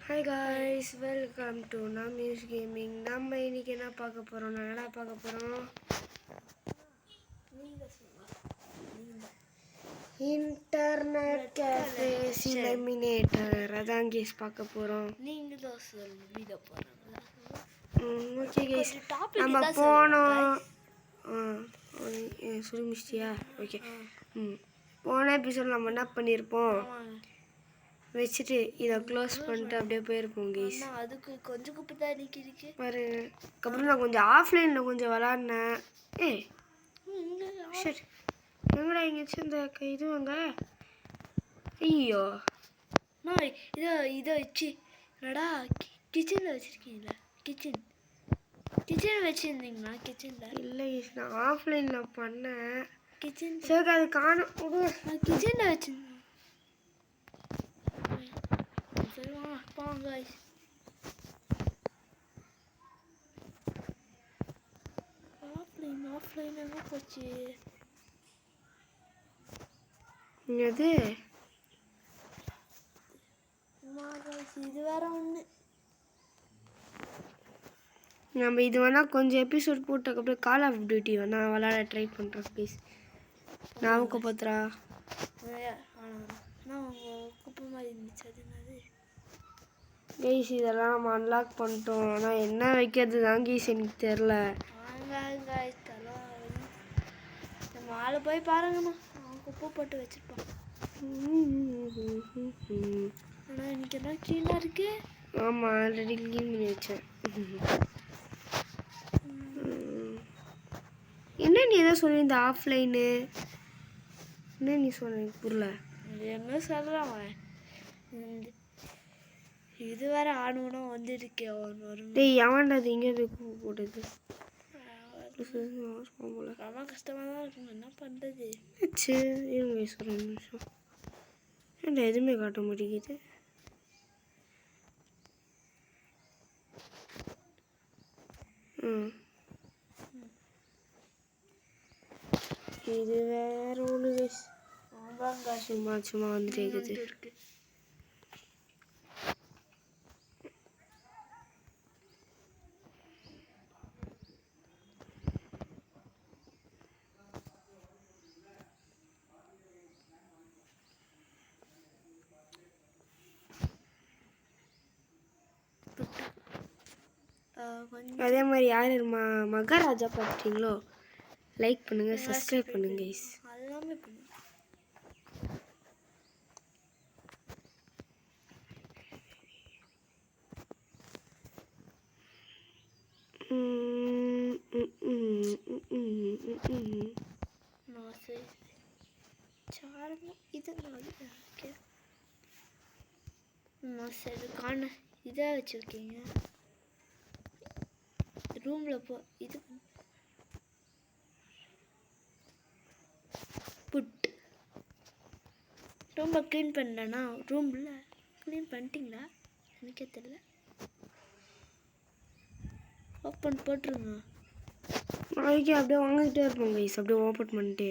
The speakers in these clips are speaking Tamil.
Hi guys, welcome to Nami's Gaming. நம்ம இன்னைக்கு என்ன பார்க்க போறோம்? என்னடா பார்க்க போறோம்? இன்டர்நெட் கேஃபே சிலமினேட்டர் அதான் கேஸ் பார்க்க போறோம். நீங்க தான் சொல்ல போறீங்க. Okay guys. நம்ம போனோம். சொல்லி முடிச்சியா? ஓகே. போன எபிசோட் நம்ம என்ன பண்ணிருப்போம்? வச்சிட்டு இத க்ளோஸ் பண்ணிட்டு அப்படியே போயிருப்போம் गाइस. அதுக்கு கொஞ்சம் குப்பை தான் நிக்கிருக்கு பாருங்க. அப்புறம் நான் கொஞ்சம் ஆஃப்லைன்ல கொஞ்சம் விளையாடுனேன். சரி. எங்கடா இங்க இந்த இது வாங்க. ஐயோ. நான் இத வச்சு என்னடா கிச்சன்ல வச்சிருக்கீங்களா? கிச்சன் வச்சிருந்தீங்களா? கிச்சன்ல இல்ல गाइस, நான் ஆஃப்லைன்ல பண்ணேன். கிச்சன் சரி அது காணோம். நான் கிச்சன்ல வச்சிருந்தேன். guys. Offline எங்க போச்சு? இது இது வேற ஒண்ணு. நம்ம இது வேணா கொஞ்சம் எபிசோட் போட்டதுக்கப்புறம் கால் ஆஃப் டியூட்டி வேணா விளையாட ட்ரை பண்ணுறோம் ப்ளீஸ். நாவுக்கு பத்திரா நான் குப்பை மாதிரி இருந்துச்சு. அது என்னது கேஸ்? இதெல்லாம் நம்ம அன்லாக் பண்ணிட்டோம். ஆனால் என்ன வைக்கிறது தான் கேஸ் எனக்கு தெரில. நம்ம ஆளை போய் பாருங்கம்மா, அவன் குப்பை போட்டு வச்சிருப்பான். ஆனால் இன்னைக்கு எல்லாம் க்ளீனாக இருக்கு. ஆமாம், ஆல்ரெடி க்ளீன் பண்ணி வச்சேன். என்ன நீ எதாவது சொல்லியிருந்த ஆஃப்லைனு? என்ன நீ சொன்ன புரியல. என்ன சொல்கிறான்? இது வேற ஆணுனா வந்துருக்கே வரும். டேய் எவன்டா அது இங்கே போய் போட்டது? ரொம்ப கஷ்டமாக தான் இருக்கும். என்ன பண்ணுறது? சரி இருங்க ஒரு நிமிஷம். ஏன்டா எதுவுமே காட்ட மாட்டேங்குது? இது வேற ஒன்று கைஸ். சும்மா வந்துட்டே இருக்குது. அதே மாதிரி யார் மகாராஜா பார்த்துட்டீங்களோ லைக் பண்ணுங்க, சப்ஸ்கிரைப் பண்ணுங்க கைஸ். எல்லாமே பண்ணுங்க. சரி காண இதாக வச்சுருக்கீங்க ரூமில் போ. இது புட் ரூமை க்ளீன் பண்ணலண்ணா. ரூமில் க்ளீன் பண்ணிட்டீங்களா? எனக்கே தெரியல. ஓப்பன் போட்டுருங்க. நாளைக்கு அப்படியே வாங்கிட்டே இருப்போம் கைஸ். அப்படியே ஓப்பன் பண்ணிட்டு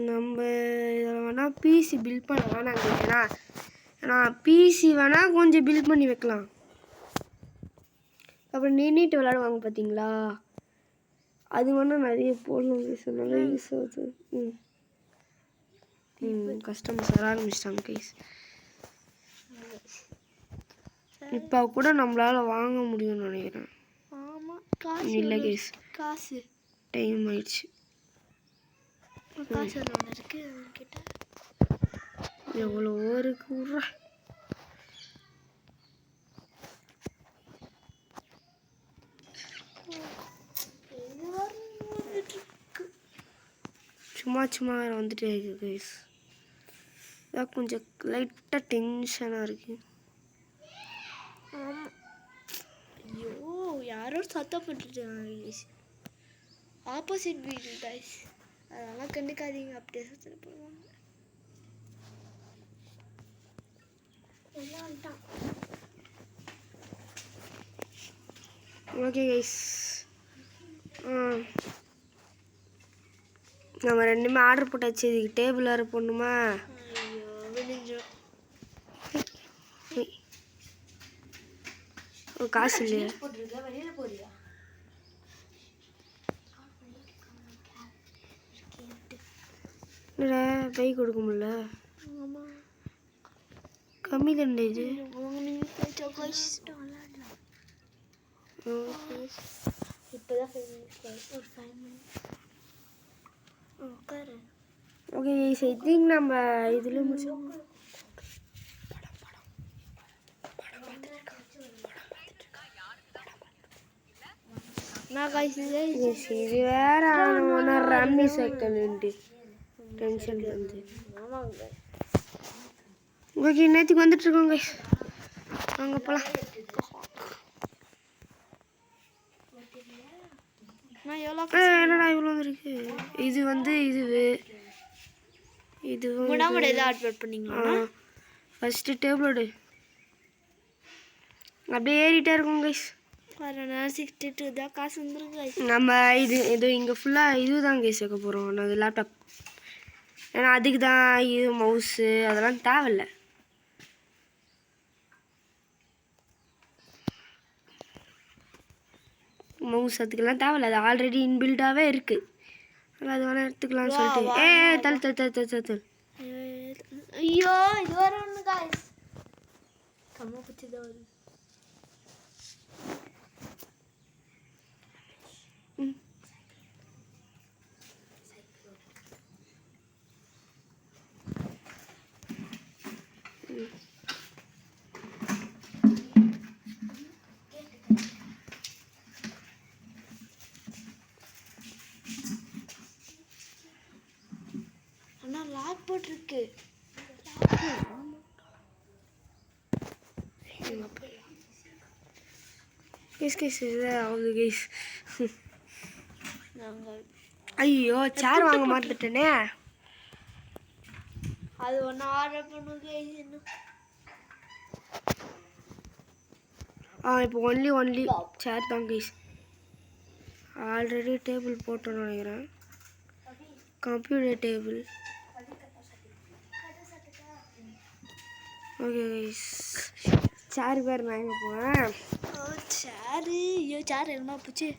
நம்ம இதில் வேணால் பிசி பில்ட் பண்ண வேணாம். ஏன்னா பிசி வேணால் கொஞ்சம் பில்ட் பண்ணி வைக்கலாம். அப்புறம் நின்றுட்டு விளையாடுவாங்க பார்த்தீங்களா? அது வேணால் நிறைய போடணும் கைஸ். நல்லா யூஸ் ஆகுது. கஸ்டமர்ஸ் வர ஆரம்பிச்சிட்டாங்க கைஸ். இப்போ கூட நம்மளால் வாங்க முடியும்னு நினைக்கிறேன். ஆமாம், காசு இல்லை கைஸ், காசு டைம் ஆயிடுச்சு. காசு ஒன்று இருக்குது அவங்கக்கிட்ட. எவ்வளோ இருக்கு விட்றா. சும்மா வேறு வந்துட்டே இருக்கு கைஸ். இதான் கொஞ்சம் லைட்டாக டென்ஷனாக இருக்கு. ஆமாம். ஐயோ, யாரோ சத்தம் போட்டுருக்காங்க கைஸ். ஆப்போசிட் வீடு கைஸ். அதெல்லாம் கண்டுக்காதீங்க. அப்படியே சத்தம் போடுவாங்க. ஓகே கைஸ், நம்ம ரெண்டுமே ஆர்டர் போட்டாச்சு. இதுக்கு டேபிள் வேறு போடணுமா? ஐயோ விடிஞ்சோம். காசு இல்லையா? வெளியில் போறியா? என்னடா கை கொடுக்க முடியல, கம்மி தானே இது. ஓகே ஐ திங்க் நம்ம இதில் முடிச்சோம். இது வேற ஒன்று ரம்மி சைக்கிள்ன்ட்டு டென்ஷன் வந்து. ஓகே நேற்றுக்கு வந்துட்டுருக்கோங்க, வாங்க போகலாம். என்னடா இவ்வளோ வந்துருக்கு. இது வந்து இது ஃபஸ்ட்டு டேபிளோடு அப்படியே ஏறிட்டே இருக்கும் கைஸ். காசு வந்துருக்கு. நம்ம இது இங்கே ஃபுல்லாக இதுதான் கைஸ் வைக்க போகிறோம். நான் லேப்டாப், ஏன்னா அதுக்கு தான் இது மவுஸு அதெல்லாம் தேவையில்லை. மவுஸ் அதுக்கெல்லாம் தேவையில்லை, அது ஆல்ரெடி இன்பில்டாகவே இருக்குது. அதனால் அது வேணால் எடுத்துக்கலாம்னு சொல்லிட்டு தல். ஐயோ இது வர ஒன்று காய்ஸ் கம்மா பற்றி தான் வருது. ஆனால் லாக் போட்டிருக்கு. ஐயோ சேர் வாங்க மாட்டேனே. அது ஒன்று ஆர்டர் பண்ணுங்க. இப்போ ஒன்லி சேர் தான் கைஸ். ஆல்ரெடி டேபிள் போட்டோன்னு நினைக்கிறேன், கம்ப்யூட்டர் டேபிள். ஓகே கைஸ், சேர் பேர் நான் எங்கே போவேன். சேரு ஐயோ சேர் என்ன போச்சு.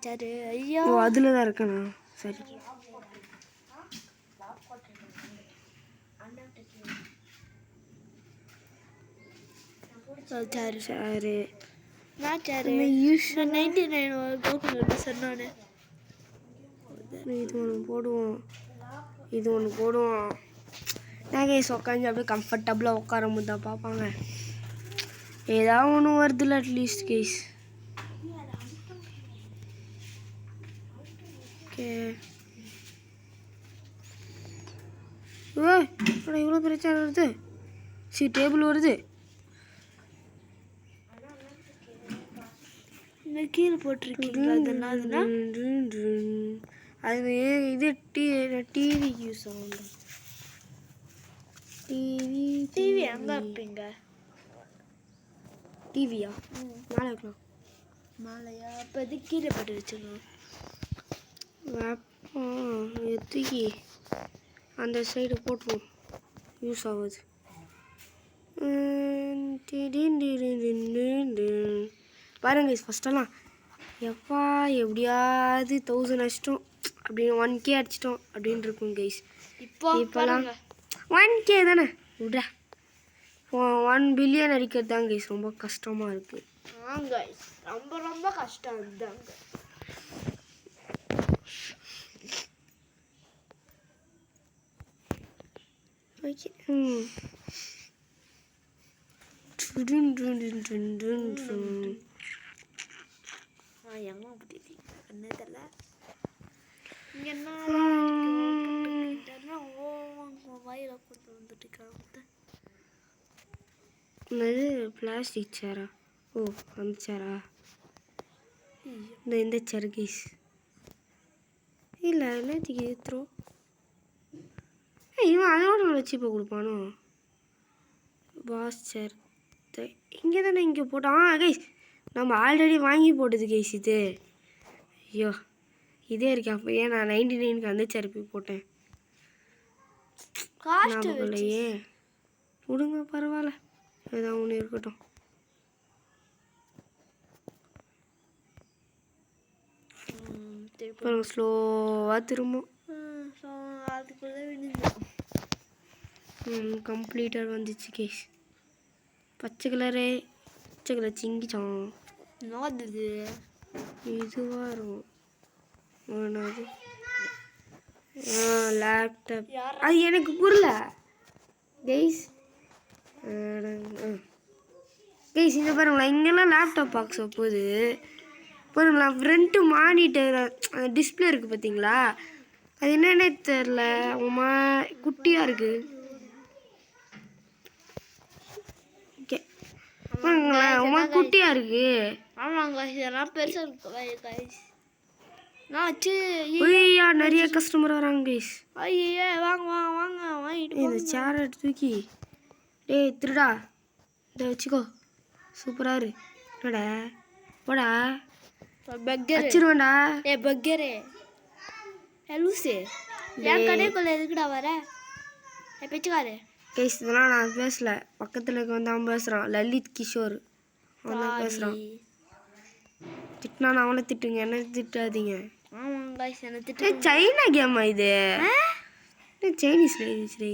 சேரு ஐயோ அதில் தான் இருக்கேண்ணா. சரி சேரு சேரு நான் சேரு 99 கோகுல் சொன்னானே. இது ஒன்று போடுவோம், இது ஒன்று போடுவோம். நான் கைஸ் உட்காந்து அப்படியே கம்ஃபர்டபுளாக உட்காரும் போது தான் பார்ப்பாங்க. ஏதாவது ஒன்று வருதுல்ல அட்லீஸ்ட் கைஸ். ஓகே இவ்வளோ பிரச்சனை வருது. சரி டேபிள் வருது, கீழே போட்டிருக்கீங்களா? அது இது டிவி யூஸ் ஆகும். டிவி எங்கே வைப்பீங்க? டிவியா மேலே வைக்கலாம். மேலையா? அப்போ இது கீழே போட்டு வச்சுக்கணும். எதுக்கி அந்த சைடு போட்டுருவோம், யூஸ் ஆகுது. பாருங்க ஃபஸ்ட்டெல்லாம் எப்பா எப்படியாவது 1000 அடிச்சிட்டோம் அப்படின்னு 1K அடிச்சிட்டோம் அப்படின்னு இருக்கும் கைஸ். இப்போலாம் 1K தானே விட 1 பில்லியன் அடிக்கிறது தான் கைஸ் ரொம்ப கஷ்டமாக இருக்குது. கைஸ் ரொம்ப ரொம்ப கஷ்டம் அதுதாங்க. ஓகே எங்கே அப்படி என்ன தெரியல. இங்கே என்ன வாயில கொண்டு வந்துட்டு கிளம்புது. என்னது பிளாஸ்டிக் சேரா? ஓ அந்த சேரா? இந்த சேர் கைஸ் இல்லை என்னத்துக்கு ஏற்றுறோம். இவன் அதோட வச்சு இப்போ கொடுப்பானோ பாஸ் சேர். இங்கே தானே இங்கே போட்டான் கைஸ், நம்ம ஆல்ரெடி வாங்கி போட்டது கைஸ் இது. ஐயோ இதே இருக்கு. அப்போ ஏன் நான் 99க்கு அந்த சேர் போய் போட்டேன் ஞாபகம் இல்லையே. விடுங்க பரவாயில்ல, ஏதாவது ஒன்று இருக்கட்டும். திருப்பி பாருங்க ஸ்லோவாக திரும்பும். ஸோ அதுக்குள்ளே விழுந்துடும். கம்ப்ளீட்டாக வந்துச்சு கேஸ். பச்சை கலரு பச்சை கலர் சிங்கிச்சான். என்னது இதுவாக இருக்கும். என்னது லேப்டாப். அது எனக்கு புரியல கைஸ். கைஸ் இந்த பாருங்களா, இங்கெல்லாம் லேப்டாப் பாக்ஸ் போகுது பாருங்களா. ஃப்ரண்ட்டு மானிட்டர் டிஸ்பிளே இருக்குது பார்த்தீங்களா, அது என்னன்னே தெரில. உமா குட்டியாக இருக்குது. ஓகே பாருங்களா, உமா குட்டியாக இருக்குது. ஆமாங்க இதெல்லாம் பெருசாக இருக்கு கைஸ். நான் வச்சு ஐயா நிறைய கஸ்டமர் வராங்க கைஸ். ஐயே வாங்க வாங்க வாங்க வாங்கிட்டு இந்த சேரை தூக்கி டேய் திருடா இதை வச்சுக்கோ. சூப்பராக இரு. என்னடா போடா பக்கரு வச்சிருவேன்டா. பக்கரு லூசு என் கடைக்குள்ள எதுக்குடா வர பிச்சுக்காரு. கைஸ் இதெல்லாம் நான் பேசல, பக்கத்தில் இருக்க வந்து அவன் பேசுகிறான். லலித் கிஷோர் அவன் தான் பேசுகிறான். திட்டினா நான் அவனை திட்டுங்க, என்ன திட்டாதீங்க. ஆமாங்க கைஸ் என்ன திட்டு. சைனா கேமா இது? சைனீஸ்ல இருந்துச்சு.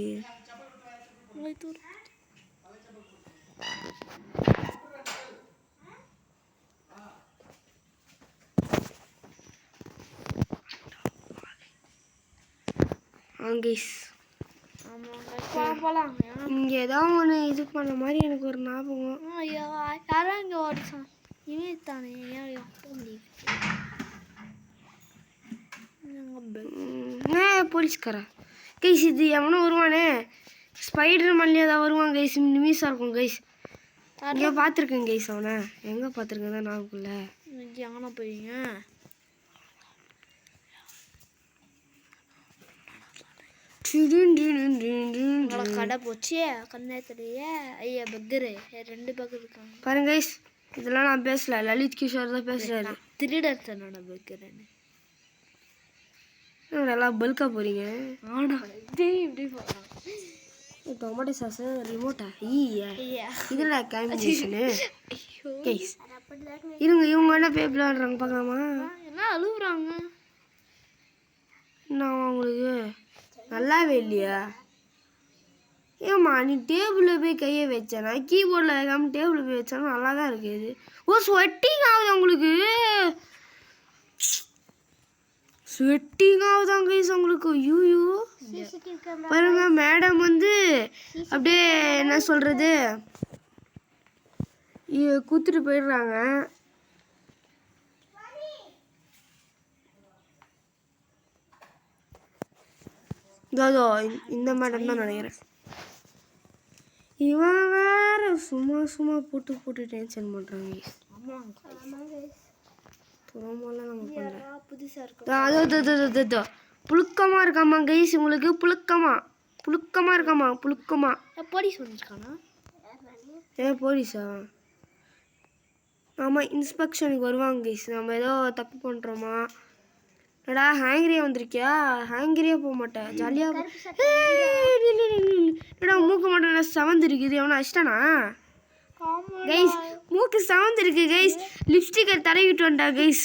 இங்கே ஏதாவது ஒன்று இது பண்ண மாதிரி எனக்கு ஒரு ஞாபகம். ஐயோ யாரும் இங்கே ஓடிச்சான் இவன் தானே போலீஸ்காரா கைஸ்? இது எவனோ வருவானே, ஸ்பைடர் மல்லியாக தான் வருவான் கைஸ். நிமிஷம் இருக்கும் கைஸ். இங்கே பார்த்துருக்கேன் கைஸ். அவனை எங்கே பார்த்துருக்கேன் தான் ஞாபகம் இல்லை. எங்கன்னா போயிங்க கடை போச்சு கண்ணே தெரிய. ஐயா பக்கரு 2 பக்கம் இருக்காங்க பாருங்க கைஸ். இதெல்லாம் நான் பேசல, லலித் கிஷோர் தான் பேசுறாரு. திருடர் தன்னோட பக்கருன்னு எல்லாம் பல்கா போறீங்க. ஆனா இப்படி போகிறான். டொமேட்டோ சாஸ் ரிமோட்டா இதுல காம்பினேஷனு கைஸ். இருங்க இவங்க என்ன பேப்பில் ஆடுறாங்க பார்க்கலாமா? என்ன அழுகுறாங்க? நான் உங்களுக்கு நல்லாவே இல்லையா? ஏம்மா நீ டேபிளில் போய் கையை வச்சேனா, கீபோர்டில் வைக்காமல் டேபிளில் போய் வச்சாலும் நல்லா தான் இருக்குது. ஓ ஸ்வெட்டிங் ஆகுது உங்களுக்கு? ஸ்வெட்டிங் ஆகுதாங்க கைஸ் உங்களுக்கு? ஐயோ பாருங்க மேடம் வந்து அப்படியே என்ன சொல்கிறது குத்துட்டு போயிடுறாங்க. இதோ இந்த மேடம் தான் நினைக்கிறேன். இவன் வேற சும்மா சும்மா போட்டு டென்ஷன் பண்ணுறாங்க. புறமெல்லாம் நம்ம பண்ணல. புதுசாக இருக்கும். அதோ புழுக்கமாக இருக்காமா கைஸ் உங்களுக்கு. புழுக்கமாக இருக்காமா. போலீஸ் வந்துருக்கானா? போலீஸா? ஆமாம் இன்ஸ்பெக்ஷனுக்கு வருவாங்க கைஸ். நம்ம ஏதோ தப்பு பண்ணுறோமா? என்னடா ஹேங்கிரியா வந்திருக்கியா? ஹேங்கிரியா போக மாட்டேன் ஜாலியாக. என்னடா மூக்க மாட்டேன் செவந்து இருக்குது. எவனா அஷ்டானா கைஸ்? மூக்கு செவந்து இருக்கு கைஸ். லிப்ஸ்டிக்கை தடவிட்டு வந்தா கைஸ்.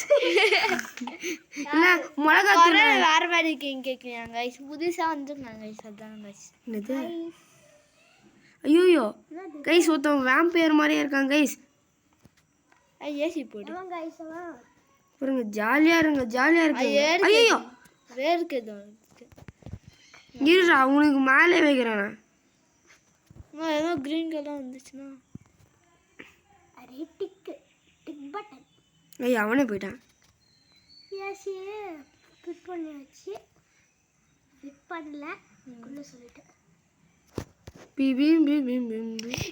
இல்லை மிளகாத்தூள் வேற மாதிரி கேட்குறீங்க கைஸ். புதுசாக வந்துருக்காங்க கைஸ். அதான் கைஸ். என்னது? ஐயோ கைஸ் ஒருத்தவங்க வேம்பயர் மாதிரியே இருக்காங்க கைஸ். ஏசி போடு பாருங்க ஜாலியாக இருக்கு. ஐயோ வேர்க்குது. இருடா உனக்கு மேலே வைக்கிறேன். ஏதோ க்ரீன் கலர் வந்துச்சுன்னா ஐயா அவனே போயிட்டான்.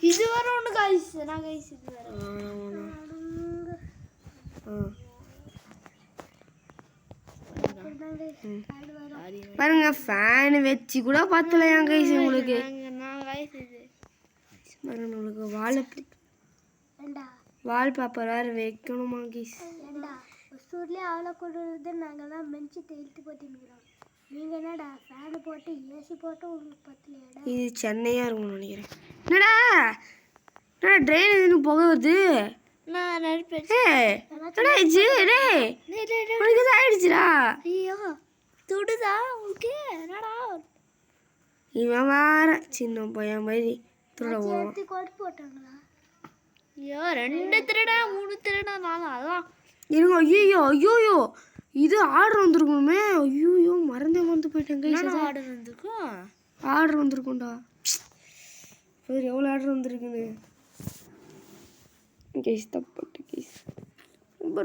இது வர ஒன்று கைஸ். நான் கைஸ் இது வர பாருங்க ஃபேன் வச்சு கூட பார்த்தலையா கைஸ் உங்களுக்கு? பாருங்க உங்களுக்கு வால்பேப்பர் வேறு வைக்கணுமா கைஸ்? அவ்வளோ கொடுறது நாங்கள் தான் பெஞ்சு இழுத்து போட்டுக்கிறோம். நீங்கள் என்னடா ஃபேனு போட்டு ஏசி போட்டு உங்களுக்கு பத்தலையாடா? இது சென்னையாக இருக்கும்னு நினைக்கிறேன். என்னடா ட்ரெயின் எதுன்னு புகை வருது? நான் நடிப்பேன். என்னடா ஆயிடுச்சு டேய்? உனக்கு எதாவது ஆயிடுச்சுடா? ஐயோ துடுதா உங்களுக்கு என்னடா? இவன் வேற சின்ன பையன் மாதிரி திருட போவான். போட்டாங்களா? ஐயோ 2 திருடா 3 திருடா 4 அதான் இருங்க. ஐயோ ஐயோயோ, இது ஆர்டர் வந்திருக்குமே. ஐயோயோ மறந்து போயிட்டேன் கைஸ். ஆர்டர் வந்துருக்கும். ஆர்டர் வந்திருக்கும்டா. சரி எவ்வளோ ஆர்டர் வந்திருக்குன்னு கைஸ். தப்பு பண்ணிட்டேன் கைஸ்,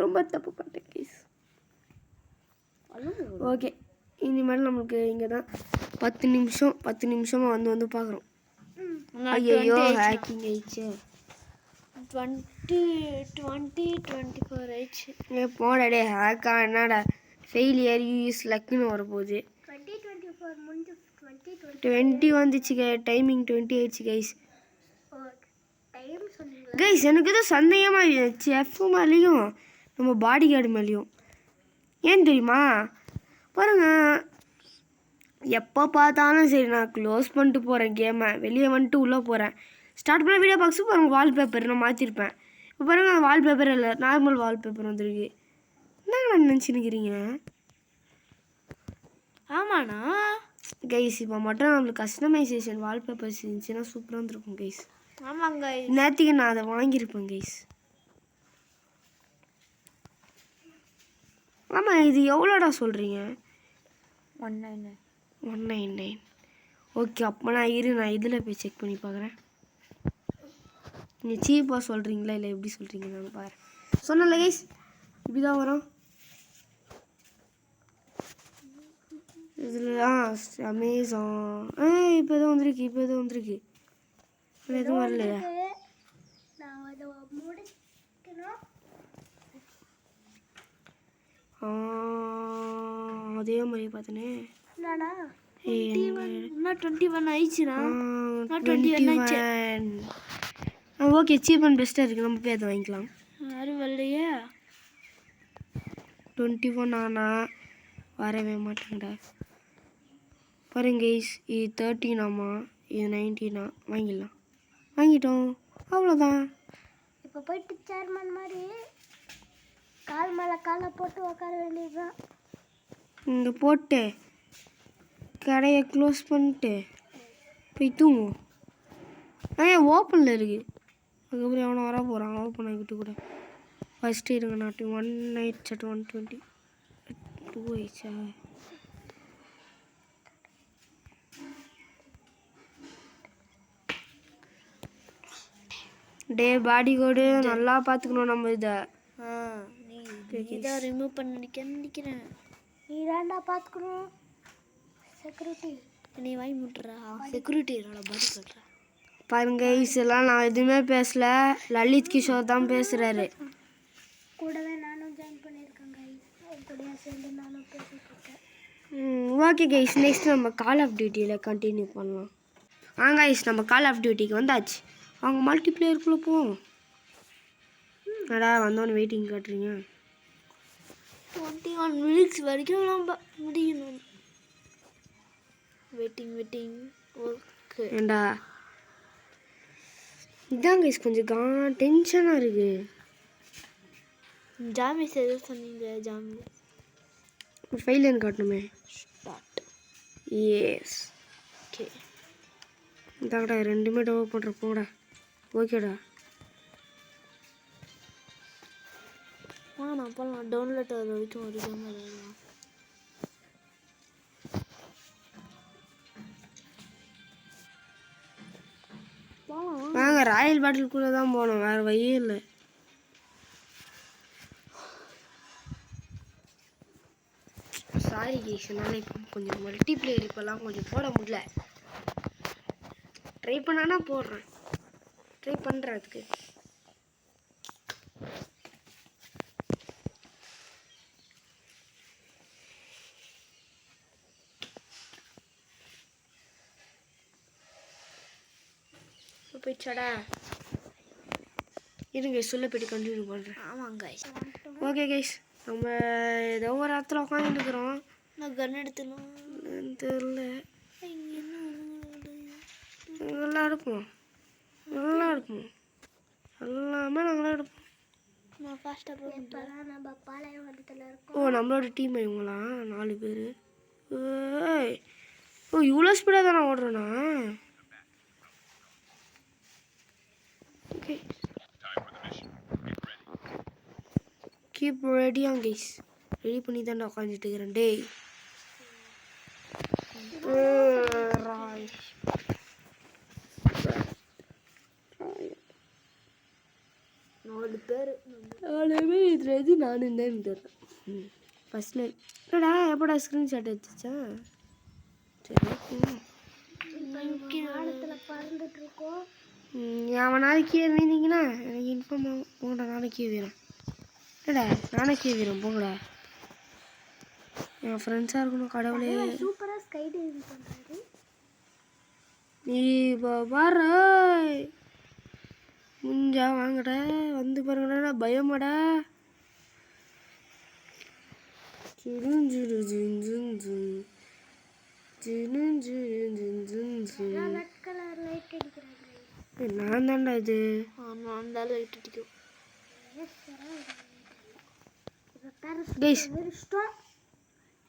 ரொம்ப தப்பு பண்ணிட்டேன் கைஸ். ஓகே, இனிமேல் நம்மளுக்கு இங்கே தான் 10 நிமிஷமாக வந்து பார்க்குறோம். ஐயோ ஹேக்கிங் ஆயிடுச்சு. 24 ஆயிடுச்சு. போடா டே ஹேக்கா என்னடா ஃபெயிலியர் யூஎஸ் லக்குன்னு வரப்போகுது. 20 வந்துச்சு டைமிங் 20 ஆயிடுச்சு கைஸ். கைஸ் எனக்கு ஏதோ சந்தேகமாக இருந்துச்சு எஃப் மேலேயும் நம்ம பாடி கார்டு மேலேயும். ஏன் தெரியுமா? பாருங்க, எப்போ பார்த்தாலும் சரி நான் க்ளோஸ் பண்ணிட்டு போகிறேன் கேமை, வெளியே வந்துட்டு உள்ளே போகிறேன். ஸ்டார்ட் பண்ண வீடியோ பாக்ஸு பாருங்கள், வால்பேப்பர் நான் மாற்றிருப்பேன். இப்போ பாருங்கள் அந்த வால்பேப்பர் இல்லை, நார்மல் வால்பேப்பர் வந்துருக்கு. என்னங்க நான் நினச்சிருக்கிறீங்க? ஆமாண்ணா கைஸ் இப்போ மட்டும் நம்மளுக்கு கஸ்டமைசேஷன் வால்பேப்பர்ஸ் இருந்துச்சுன்னா சூப்பராக இருந்திருக்கும் கைஸ். ஆமாங்க நேற்றுக்கு நான் அதை வாங்கியிருப்பேன் கைஸ். ஆமாம், இது எவ்வளோடா சொல்கிறீங்க? 199. ஓகே, அப்போ நான் இதில் போய் செக் பண்ணி பார்க்குறேன். நீங்கள் சீப்பாக சொல்கிறீங்களா இல்லை எப்படி சொல்கிறீங்க நான் பாரு. சொன்னல கைஸ் இப்படி தான் வரும். இதில் அமேசான் இப்போ எதுவும் வந்திருக்கு. எதுவும் வரலையா? அதே மாதிரி பார்த்தனே. 21 ஆயிடுச்சுண்ணா. 21. ஓகே, சீப் அண்ட் பெஸ்ட்டாக இருக்குது, நம்ம போய் அதை வாங்கிக்கலாம். யாரும் வரலையே. 21 ஆனால் வரவே மாட்டேங்கடா. பாருங்க கைஸ், இது 13 ஆமாம், இது 19 வாங்கிட்டோம், அவ்வளோதான். இப்போ போயிட்டு சேர்மன் மாதிரி கால் மேலே காலை போட்டு உட்கார வேண்டியதுதான். இங்கே போட்டு கடையை க்ளோஸ் பண்ணிட்டு போய் தூங்குவோம். ஓப்பனில் இருக்குது, அதுக்கப்புறம் எவனை வர போகிறான் ஓப்பன் ஆகிட்டு கூட. ஃபஸ்ட்டு இருங்க நாட்டு 1 நைட் சட் 120 2 ஆயிடுச்சா? டே பாடி கோடு நல்லா பார்த்துக்கணும் நம்ம இதை. இதான் ரிமூவ் பண்ண நினைக்கிறேன். நீ தான்டா பார்த்துக்கணும். செக்யூரிட்டி நீ வாங்கி முட்டுறா. செக்யூரிட்டி என்னோட பாடி சொல்கிறேன். பாருங்க இதெல்லாம் நான் எதுவுமே பேசல, லலித் கிஷோர் தான் பேசுகிறாரு. கூடவே நானும் ஜாயின் பண்ணியிருக்கேன் கைஸ், கூடவே சேர்ந்து நானும் பேசிட்டுருக்கேன். ஓகே கைஸ், நெக்ஸ்ட் நம்ம கால் ஆஃப் டியூட்டியில் கண்டினியூ பண்ணலாம். கைஸ் நம்ம கால் ஆஃப் டியூட்டிக்கு வந்தாச்சு. அவங்க மல்டிப்ளேயருக்குள்ளே போவோம். வந்தோன்னு வெயிட்டிங் காட்டுறீங்க. 21 மினிட்ஸ் வரைக்கும் நம்ம முடியணும். Waiting okay. ஏண்டா இதான் கைஸ் கொஞ்சம் டென்ஷனாக இருக்குது. ஜாமிஸ் எது சொன்னீங்க? ஜாமிஸ் ஃபைல் காட்டணுமே. ஸ்டார்ட். எஸ் ஓகே, இதாக்கடா 2மே டவுன் பண்ணுற போடா. ஓகேடா, நான் போகலாம். டவுன்லோட் ஆகிற வரைக்கும் ஒரு கேம் விளையாடலாம். வாங்க ராயல் பேட்டிலுக்குள்ளே தான் போகணும், வேறு வழியே இல்லை. சாரி கேஸ், என்னால் இப்போ கொஞ்சம் மல்டிப்ளேயர் இப்போல்லாம் கொஞ்சம் போட முடியல. ட்ரை பண்ணானா போடுறேன், ட்ரை பண்ணுறேன் அதுக்கு. போயிடுச்சாடா? இருங்க சொல்ல போய்ட்டு கண்டினியூ பண்ணுறேன். ஆமாங்க கைஸ். ஓகே கைஸ், நம்ம ஏதோ ஒரு இடத்துல உட்காந்துருக்குறோம். நான் கன் எடுத்துணும் தெரியல. நல்லா எடுப்போம், எல்லாமே நாங்களாம் எடுப்போம். நான் ஃபாஸ்ட்டாக போகிறேன். நம்ம பாளையங்கோட்டத்தில் இருக்கோம். ஓ நம்மளோட டீம் இவங்களா 4 பேர். ஏய் ஓ இவ்வளோ ஸ்பீடாக தானே ஓடுறேண்ணா. ஓகே கீப் ரெடியா கைஸ். ரெடி பண்ணி தான்டா உட்காந்துட்டு இருக்கிறேன். டேய் ராய் 4 பேர். 4 பேர் இதில் எது நானும் தான் தெரியும். ஃபஸ்ட்டில் என்னடா எப்படா ஸ்க்ரீன்ஷாட் எடுத்துச்சா. சரி வானத்தில் பறந்துட்டு இருக்கோம். அவனாவது கீழே வீந்தீங்கன்னா எனக்கு இன்ஃபார்ம் ஆகும். போங்கடா நானே கீழே வீரேன். என்னடா நானே கீழே வீரேன் போங்கடா. என் ஃப்ரெண்ட்ஸாக இருக்கணும் கடவுளே. சூப்பராக ஸ்கை டைவிங் பண்ணுறாரு. நீ பாரு முஞ்சா வாங்கடா வந்து பாருங்கடா பயமாடா. நான் தான்டா இது. நான் தான் லைட் அடிக்கும்.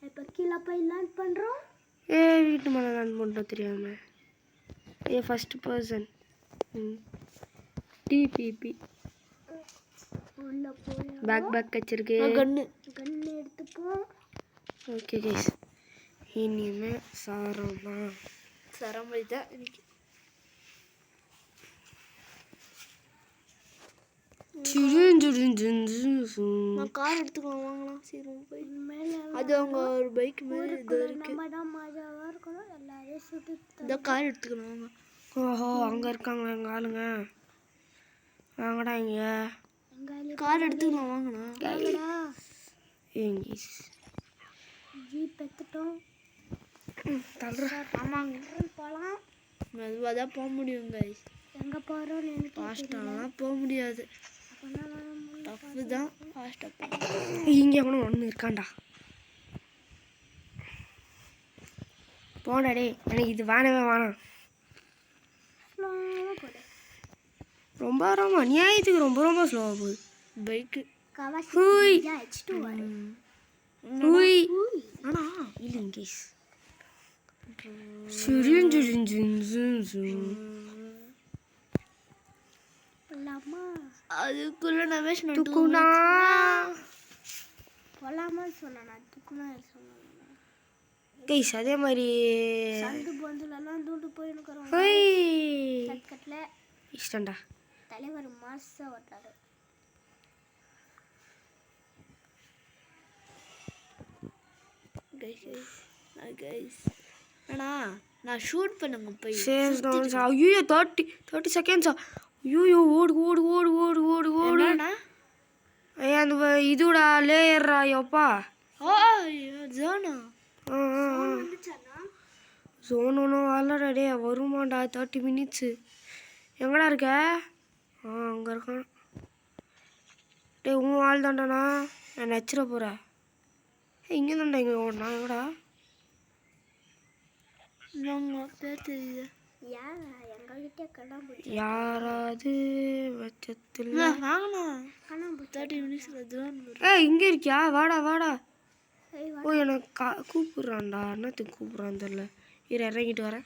இப்போ கீழே போய் லேண்ட் பண்ணுறோம். வீட்டு மேலே லேண்ட் பண்ணுறோம் தெரியாமல். ஃபர்ஸ்ட் பர்சன் டிபிபி உள்ள போய் பேக் வச்சிருக்கு. கன்று எடுத்துப்போம். ஓகே கைஸ் இனிமே சரமடி தான் இன்னைக்கு. நான் கார் எடுத்துக்கலாம் வாங்கலாம் சீக்கிரம் போய். அது அவங்க ஒரு பைக் மேலே இது இருக்கு. இந்த கார் எடுத்துக்கலாம் வாங்க. ஓஹோ அங்கே இருக்காங்க எங்கள் ஆளுங்க. வாங்கடா இங்க கார் எடுத்துக்கலாம் வாங்கண்ணா. ஏங்க ஜீப் எடுத்துட்டோம். தள்ளுறா. ஆமாங்க போகலாம். மெதுவாக தான் போக முடியும் கைஸ். எங்கே போகிறோம் ஃபாஸ்ட்டாலாம் போக முடியாது. டஃப்பு தான் ஃபாஸ்ட்டாக போகணும். இங்கே எவனும் ஒன்று இருக்காண்டா. போடா டே எனக்கு இது வேணவே வேணாம். ரொம்ப ரொம்ப அநியாயத்துக்கு ரொம்ப ஸ்லோவாக போகுது பைக்கு. ஹூய் ஹூய் ஆனா இல்லைங்க கேஸ். அதுக்குள்ள நவேஷ் துக்குனா போலாமா சொன்னா துக்குனா சொன்னா கைஸ் அதே மாதிரி சந்து பந்துலலாம் தூண்டு போயிருக்கிறோம். கட்ல இஷ்டம்டா. தலைவர் மாசா வட்டாரு. கைஸ் அண்ணா நான் ஷூட் பண்ணுங்க போய். ஐயோ 30 செகண்ட்ஸா. ஐயோ ஓடு ஓடு ஓடு ஓடு ஓடு ஓடு. அந்த இதுடா லேயர்ரா யோப்பா. ஜோனா ஜோன் ஒன்றும் வரலடா டே. வருமாண்டா 30 மினிட்ஸு. எங்கடா இருக்க? அங்கே இருக்கான். டே உன் ஆள் தாண்டாண்ணா. நான் நச்சிட போகிறேன். இங்கே தான்டா இங்கே ஓடனா எங்கடா? பேர் தெரியுது. யாராவது பட்சத்தில் வாங்கண்ணா 30 மினிட்ஸில் ஜோன். இங்கே இருக்கியா? வாடா வாடா. ஓ எனக்கு கூப்பிட்றான்டா. என்னத்துக்கு கூப்பிட்றான்னு தெரில. இறங்கிட்டு வரேன்.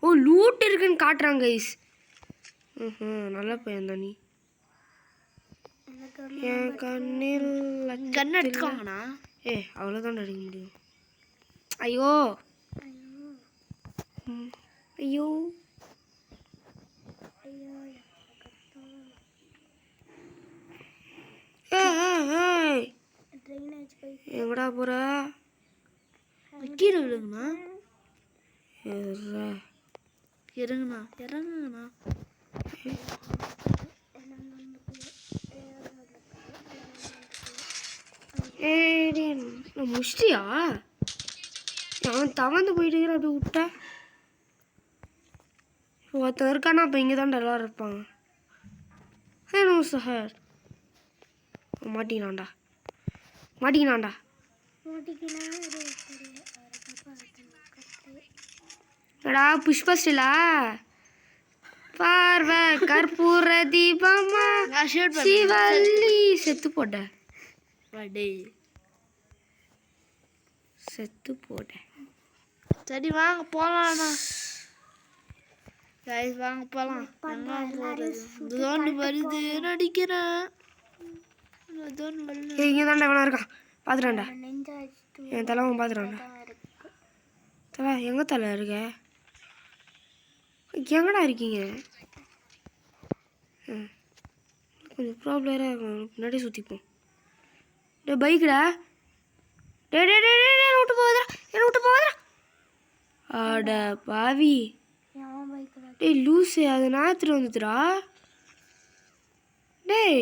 ஓ லூட் இருக்குன்னு காட்டுறாங்க கைஸ். நல்ல பையன் தான் நீ. என் கண்ணில் கன் எடுத்துக்கோங்கண்ணா. அவ்வளோதான் அடிக்க முடியும். ஐயோ ஐயோ எங்கடா போற? கீழே விழுங்கண்ணா. இறங்குண்ணா இறங்குங்கண்ணா. முடிச்சிட்டியா? அவன் தவந்து போயிட்டு இருக்கிற அப்படி விட்டா. ஒருத்தன் இருக்கானா அப்போ இங்கே தான் எல்லாரும் இருப்பாங்க. Hello sir. மாட்டிக்கினான்டா மாட்டிக்கினான்டா. என்னடா புஷ்பா ஸ்டிலா? பார்வை கற்பூர தீபமா நான் ஷேர் பண்ணேன் சிவல்லி செத்து போட்ட டேய் செத்து போட்ட சரி வாங்க போலாம்ண்ணா கைஸ் வாங்க போலாம் எங்க போறது ஜோன் வருது நடிக்கிறேன் ஜோன் வருது இங்கே தாண்டா வேணா இருக்கான் பார்த்துட்டான்டா என் தலைவன் பார்த்துட்டான்டா தலை எங்கே தலை இருக்க எங்கடா இருக்கீங்க கொஞ்சம் ப்ராப்ளராக இருக்கும் பின்னாடி சுற்றிப்போம் டே பைக்குடா டே டே டே டே என்ன விட்டு போகுதுடா என்ன விட்டு போகுதுடா ஆட பாவி டேய் லூஸு அது ஞாயிற்று வந்துதுடா டேய்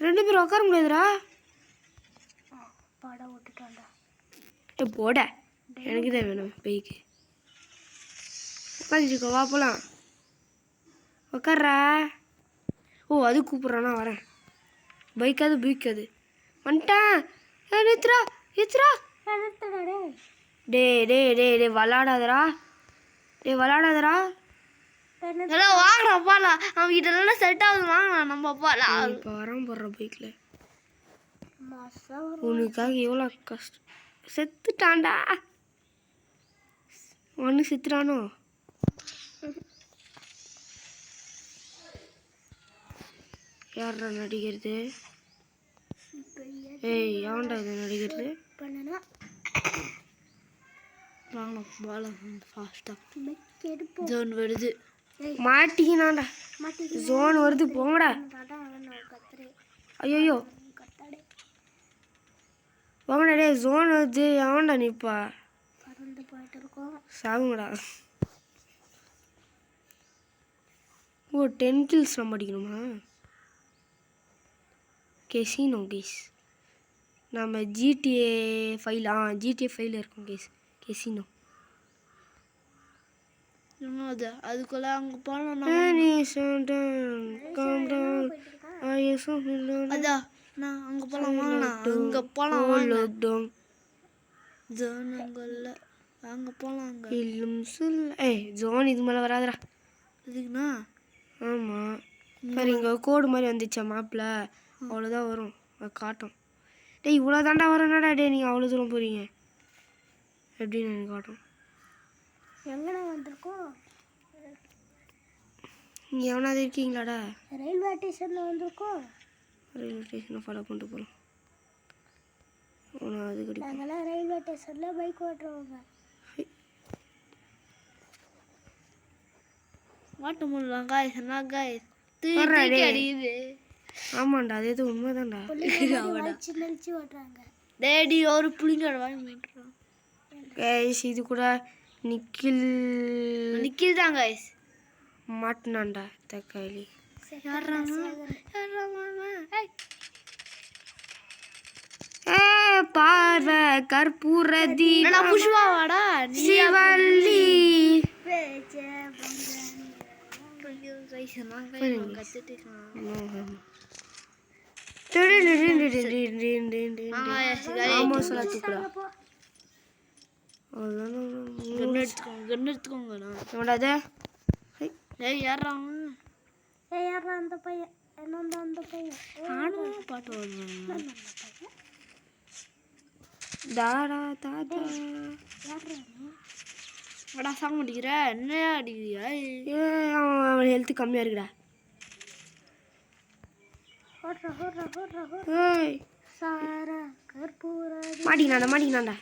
2 பேரும் உட்கார முடியாதுடா டே போட எனக்கு தான் வேணும் பைக்கு உட்காந்துச்சுக்கோ வா போகலாம் உட்கார்றா ஓ அது கூப்பிட்றானா வரேன் பைக்காது பைக்காது வந்துட்டான் நிறுத்துறா நிறுத்துறா டே டே டே டே விளாடாதடா டே விளாடாதடா எல்லாம் வாங்கடா போலாம் அவன் கிட்ட எல்லாம் செட் ஆகுது வாங்கலாம் நம்ம போலாம் இப்போ வரான் போடுற பைக்கில் உனக்காக எவ்வளோ கஷ்டம் செத்துட்டான்டா ஒன்று செத்துட்டானோ யாரா நடிக்கிறது ஏய் எவன்டா இது நடிக்கிறது வாங்கலாம் போலாம் ஃபாஸ்ட்டாக ஜோன் வருது மாட்டிக்கினான்டா ஜோன் வருது போங்கடா ஐயோ போங்கடா டே ஜோன் வருது எவன்டா நிப்பா சாகுங்கடா ஓ 10 kills நம்ம அடிக்கணுமா கெசினோ கேஸ் நம்ம ஜிடிஏ ஃபைல் ஜிடிஏ ஃபைல் இருக்கும் கேஸ் கெசினோ இன்னும் அது அதுக்குள்ள அங்கே போகலாம் அதான் நான் அங்கே போகலாம் வாங்கண்ணா அங்கே போகலாம் ஜோன் அங்கே இல்லை அங்கே போகலாம் அங்கே இல்லும் சொல்ல ஏய் ஜோன் இது மேலே வராதுடா இதுக்குண்ணா ஆமாம் சரி இங்கே கோடு மாதிரி வந்துச்சா மாப்பில் அவ்வளோதான் வரும் அது காட்டும் டேய் இவ்வளோ தாண்டா வரணும்டா டே நீங்கள் அவ்வளோ தூரம் போகிறீங்க எப்படின்னு எனக்கு காட்டும் எங்கண்ணா வந்திருக்கோம் நீங்கள் எவனாவது இருக்கீங்களாடா ரயில்வே ஸ்டேஷனில் வந்திருக்கோம் ரயில்வே ஸ்டேஷனை ஃபாலோ பண்ணிட்டு போகலாம் ஒன்றும் அது கிடைக்கும் நாங்களாம் ரயில்வே ஸ்டேஷனில் பைக் ஓட்டுறவங்க ஓட்ட முடியலாம் காய்ஸ் என்ன காய்ஸ் அடிக்குது ஆமாண்டா அது எது உண்மைதான்டா ஓட்டுறாங்க டேடி ஒரு புளிங்கடை வாங்கி போட்டுறான் கைஸ் இது கூட நிக்கில் நிக்கில் தான் காய்ஸ் மாட்டினான்டா தக்காளி பார்வை கற்பூர தீபம் புஷ்பாவாடா சிவல்லி ஆமா சொல்ல தூக்குடா என்னடா யாரா அந்த பையன் என்ன அந்த பையன் நானும் பாட்டு வருவேன் தாடா தாதா அடா சாங்க மாட்டேங்கிற என்ன அடிக்கிறியா அவன் ஹெல்த்து கம்மியாக இருக்குடா ஏய் மாட்டிக்கினாண்டா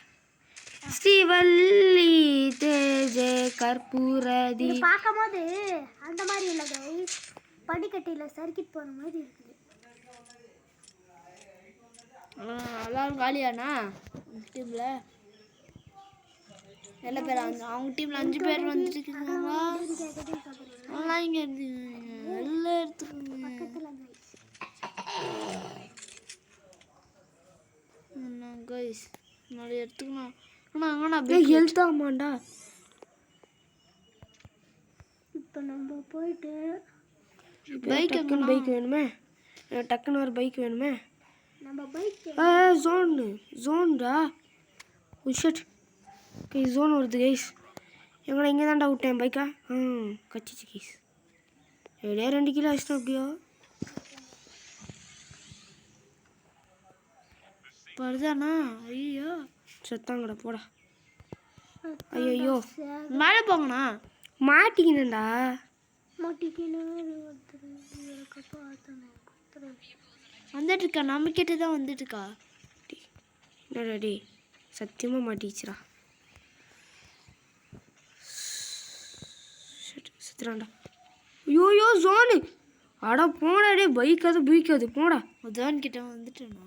ஸ்ரீவல்லி தேஜ கற்பூரதி பார்க்கும் போது அந்த மாதிரி இல்லை கைஸ் படிக்கட்டியில் சர்க்கிட் போன மாதிரி இருக்குது எல்லாரும் காலியாண்ணா டீமில் எல்லா பேர் அவங்க டீமில் 5 பேர் வந்துருக்குங்களா அதெல்லாம் இங்கே எல்லாம் எடுத்துக்கோங்க கைஸ் முன்னாடி எடுத்துக்கணும் ஹெல்த் ஆமாண்டா இப்போ நம்ம போயிட்டு பைக் வேணுமே டக்குன்னு ஒரு பைக் வேணுமே நம்ம பைக் ஜோன்டா ஷட் ஜோன் வருது கைஸ் எங்கடா இங்கே தான்டா விட்டேன் பைக்கா கச்சிச்சு கைஸ் எப்படியா 2 கிலோ அடிச்சிட்டோம் அப்படியோ. வருதாண்ணா? ஐயோ செத்தாங்கடா போடா. ஐயோ மேலே போங்கண்ணா. மாட்டிக்கினேன்டா. வந்துட்டு இருக்கா, நம்ம கிட்ட தான் வந்துட்டு இருக்கா. என்னடா டே சத்தியமாக மாட்டிச்சுடா. சுத்துறான்டா. ஐயோ ஜோனு. அடா போடா டே, பைக்காது பைக்காது போடா. ஜோன் கிட்ட வந்துட்டேண்ணா.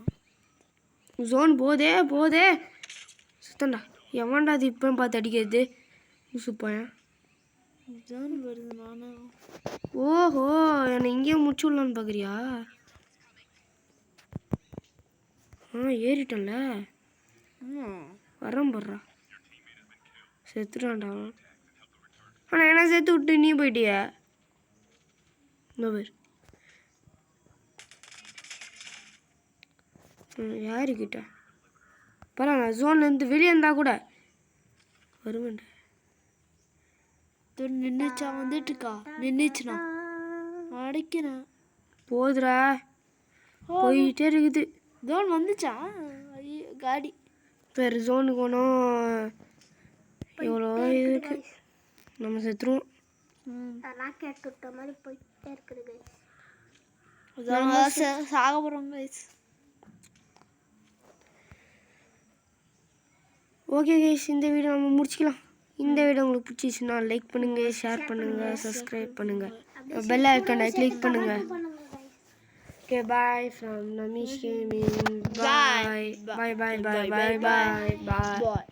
ஜோன் போதே சுத்தண்டா. எவன்டா அது இப்போ பார்த்து அடிக்கிறது சூப்பாயன். ஜோன் வருது நானும். ஓஹோ என்னை இங்கேயே முடிச்சு விடலான்னு பார்க்குறியா? ஏறிட்டேன்ல. வரேன் போடுறா. செத்துட்டான்டா. ஆனால் என்ன சேர்த்து விட்டு நீ போயிட்டியா? இந்த பேர் யாருக்கிட்ட பரவாயில்ல. ஜோன்லேருந்து வெளியே இருந்தா கூட வருவேன்டா. நின்றுச்சா? வந்துட்டு இருக்கா? நின்றுச்சுண்ணா. அடிக்கிறேன். போதுடா போயிட்டே இருக்குது. ஜோன் வந்துச்சா? ஐயோ காடி. வேறு ஜோனுக்கு போனோம். எவ்வளோ இருக்கு. நம்ம செத்துருவோம். சாக போகிறோம் கைஸ். ஓகே கைஸ், இந்த வீடியோ நம்ம முடிச்சிக்கலாம். இந்த வீடியோ உங்களுக்கு பிடிச்சிச்சுன்னா லைக் பண்ணுங்கள், ஷேர் பண்ணுங்கள், சப்ஸ்கிரைப் பண்ணுங்கள், பெல் ஐக்கானை கிளிக் பண்ணுங்கள். Okay bye from Namish gaming. Bye bye bye bye bye bye bye.